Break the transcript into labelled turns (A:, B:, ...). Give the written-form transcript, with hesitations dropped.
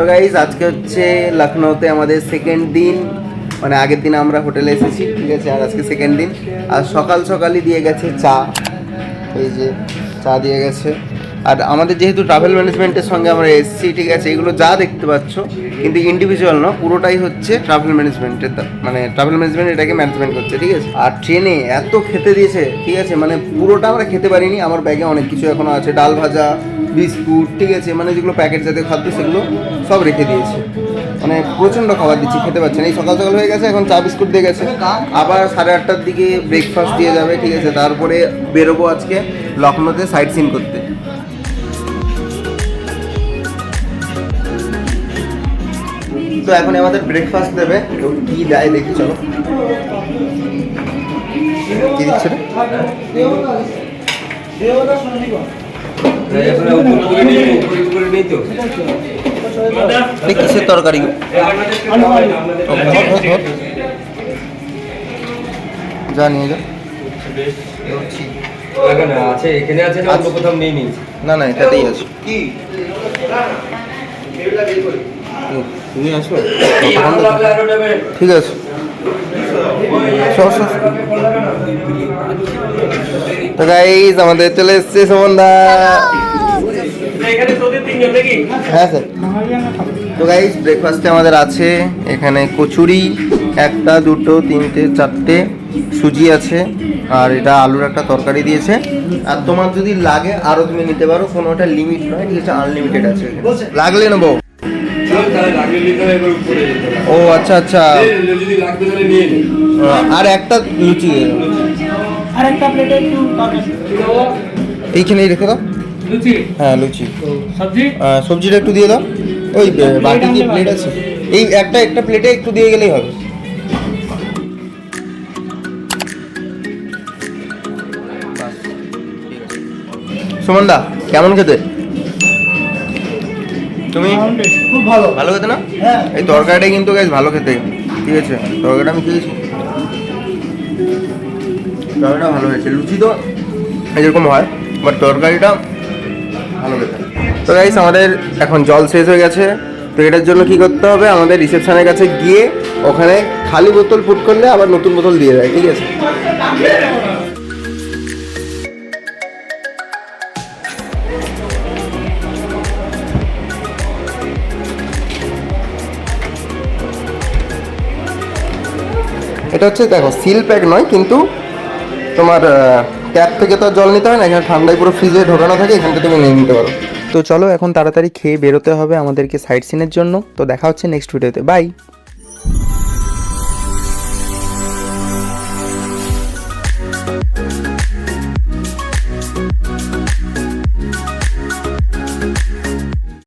A: তো গাইজ আজকে হচ্ছে লখনৌতে আমাদের সেকেন্ড দিন, মানে আগের দিন আমরা হোটেলে এসেছি, ঠিক আছে, আর আজকে সেকেন্ড দিন। আর সকাল সকালই দিয়ে গেছে চা, এই যে চা দিয়ে গেছে। আর আমাদের যেহেতু ট্রাভেল ম্যানেজমেন্টের সঙ্গে আমরা এসেছি, ঠিক আছে, এগুলো যা দেখতে পাচ্ছ কিন্তু ইন্ডিভিজুয়াল না, পুরোটাই হচ্ছে ট্রাভেল ম্যানেজমেন্টের, মানে ট্রাভেল ম্যানেজমেন্ট এটাকে ম্যানেজমেন্ট করছে, ঠিক আছে। আর ট্রেনে এত খেতে দিয়েছে, ঠিক আছে, মানে পুরোটা আমরা খেতে পারিনি। আমার ব্যাগে অনেক কিছু এখনও আছে, ডাল ভাজা, বিস্কুট, ঠিক আছে, মানে যেগুলো প্যাকেট জাতীয় খাদ্য সেগুলো সব রেখে দিয়েছে। মানে প্রচণ্ড খাবার দিচ্ছি, খেতে পাচ্ছেন। এই সকাল সকাল হয়ে গেছে, এখন চা বিস্কুট দিয়ে গেছে। আবার 8:30টার দিকে ব্রেকফাস্ট দিয়ে যাবে, ঠিক আছে। তারপরে বেরোবো আজকে লখনৌতে সাইট সিন করতে। তো এখন আমাদের ব্রেকফাস্ট দেবে, কি দেয় দেখি, চলো কি দিচ্ছে কিসের তরকারি? জানি না না, এটাতেই আছে। তুমি আসো, ঠিক আছে। তো গাইস আমাদের চলে এসছে সুমনদা। হ্যাঁ স্যার। তো গাইস ব্রেকফাস্টে আমাদের আছে এখানে কচুরি, 1, 2, 3, 4 সুজি আছে, আর এটা আলুর একটা তরকারি দিয়েছে। আর তোমার যদি লাগে আরও তুমি নিতে পারো, কোনো একটা লিমিট নয়, ঠিক আছে, আনলিমিটেড আছে, লাগলে নেবো। ও আচ্ছা আচ্ছা, আর একটা লুচি এইখানেই রেখে দাও। হ্যাঁ লুচি, সবজিটা একটু দিয়ে দাও। ওই বাটি দিয়ে প্লেট আছে, এই একটা প্লেটে একটু দিয়ে গেলেই হবে। সুমনদা কেমন খেতে? তুমি খুব ভালো ভালো খেতে না? এই তরকারিটা কিন্তু গাইস ভালো খেতে, ঠিক আছে, তরকারিটা আমি খেয়েছি, তরকারিটা ভালো হয়েছে। লুচি তো এরকম হয়, বাট তরকারিটা ভালো খেতে। তো গাইস আমাদের এখন জল শেষ হয়ে গেছে, তো এটার জন্য কি করতে হবে, আমাদের রিসেপশনের কাছে গিয়ে ওখানে খালি বোতল পুট করলে আবার নতুন বোতল দিয়ে দেয়, ঠিক আছে। এটা হচ্ছে দেখো সিল প্যাক নয়, কিন্তু তোমার ট্যাপ থেকে তো জল নিতে হয় না, এখানে ঠান্ডায় পুরো ফ্রিজে ঢোকানো থাকে, এখান থেকে তুমি নিয়ে নিতে পারো। তো চলো এখন তাড়াতাড়ি খেয়ে বেরোতে হবে আমাদেরকে সাইট সিনের জন্য। তো দেখা হচ্ছে নেক্সট ভিডিওতে, বাই।